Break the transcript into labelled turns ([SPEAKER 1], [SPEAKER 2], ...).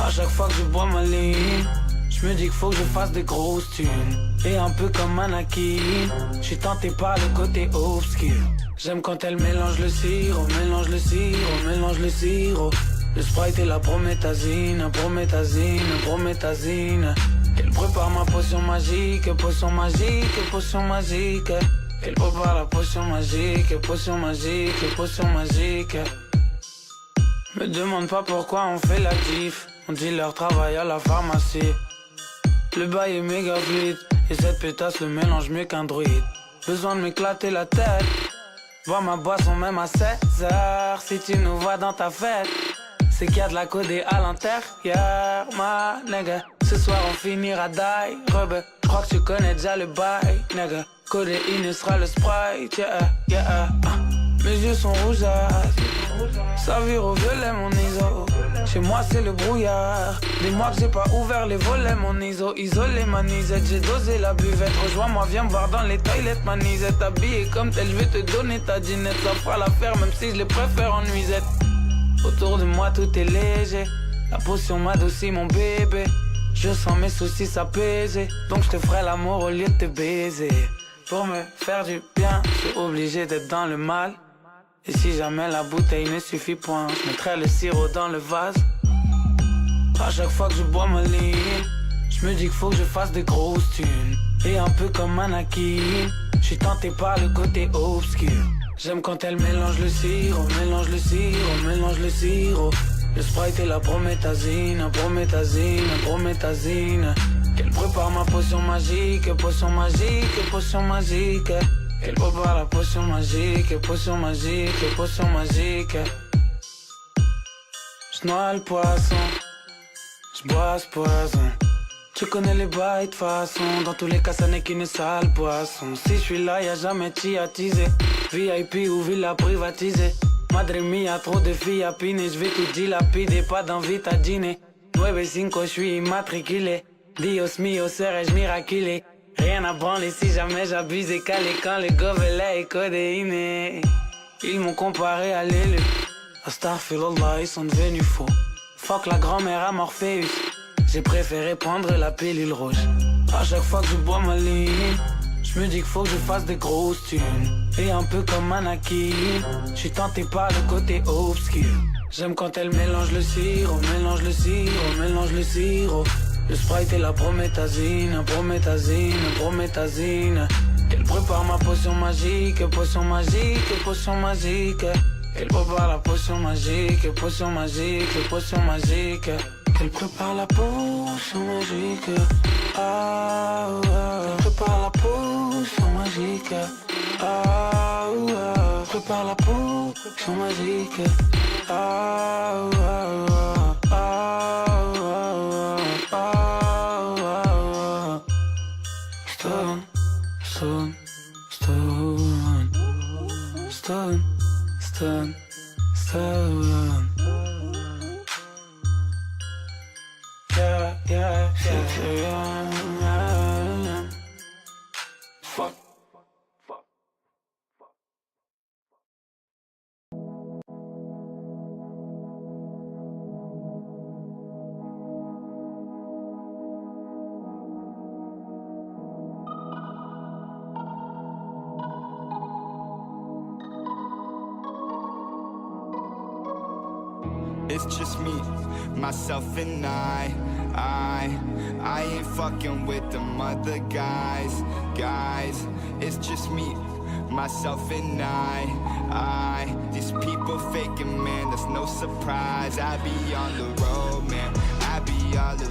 [SPEAKER 1] À chaque fois que je bois ma ligne, je me dis qu'il faut que je fasse des grosses thunes. Et un peu comme Anakin, je suis tenté par le côté obscur. J'aime quand elle mélange le sirop, mélange le sirop, mélange le sirop. Le Sprite et la prométhazine, prométhazine, prométhazine. Qu'elle prépare ma potion magique, potion magique, potion magique. Qu'elle prépare la potion magique, potion magique, potion magique. Me demande pas pourquoi on fait la diff. On dit leur travail à la pharmacie. Le bail est méga fluide et cette pétasse le mélange mieux qu'un druide. Besoin de m'éclater la tête. Bois ma boisson même à 16h. Si tu nous vois dans ta fête, c'est qu'il y a de la codée à l'intérieur, ma nigga. Ce soir on finira die, rebeu. J'crois que tu connais déjà le bail, nigga. Codéine sera le Sprite, yeah. Mes yeux sont rougeâtres, ça vire au violet mon ISO. Chez moi c'est le brouillard. Dis-moi que j'ai pas ouvert les volets mon ISO. Isolé ma nisette, j'ai dosé la buvette. Rejoins-moi, viens me voir dans les toilettes ma nisette. Habillée comme telle, je vais te donner ta ginette. Ça fera l'affaire même si je les préfère en nuisette. Autour de moi tout est léger. La potion m'adoucit mon bébé. Je sens mes soucis s'apaiser. Donc je te ferai l'amour au lieu de te baiser. Pour me faire du bien, je suis obligé d'être dans le mal. Et si jamais la bouteille ne suffit point, je mettrai le sirop dans le vase. À chaque fois que je bois ma ligne, je me dis qu'il faut que je fasse des grosses thunes. Et un peu comme Anakin, je suis tenté par le côté obscur. J'aime quand elle mélange le sirop, mélange le sirop, mélange le sirop. Le Sprite et la prométhazine, prométhazine, prométhazine. Qu'elle prépare ma potion magique, potion magique, potion magique. Qu'elle prépare la potion magique, potion magique, potion magique. J'noie le poisson, j'bois ce poison. Tu connais les bails de façon. Dans tous les cas ça n'est qu'une sale poisson. Si je suis là y'a jamais t'y attisé. VIP ou villa privatisée. Madre mia, trop de filles à piner. J'vais tout dilapider, pas d'envie à dîner. 9-5, j'suis immatriculé. Dios mio, serais-je miraculé. Rien à branler si jamais j'abuse et calé. Quand le gobelet est codéiné. Ils m'ont comparé à l'élu. Astaghfirullah, ils sont devenus faux. Fuck la grand-mère à Morpheus. J'ai préféré prendre la pilule rouge. À chaque fois que je bois ma ligne, je me dis qu'il faut que je fasse des grosses thunes. Et un peu comme Anakin, je suis tenté par le côté obscur. J'aime quand elle mélange le sirop, mélange le sirop, mélange le sirop. Le Sprite et la prométhazine, prométhazine, prométhazine. Qu'elle prépare ma potion magique, potion magique, potion magique. Qu'elle prépare la potion magique, potion magique, potion magique. Qu'elle prépare la potion magique. Ah, qu'elle prépare la potion magique. Ah, prépare la potion magique. Ah, Stone, stone, stone, stone, stone, stone. Yeah. Fuck.
[SPEAKER 2] It's just me, myself and I ain't fucking with them other guys. It's just me, myself and I these people faking, man, that's no surprise. I be on the road, man, I be all alone.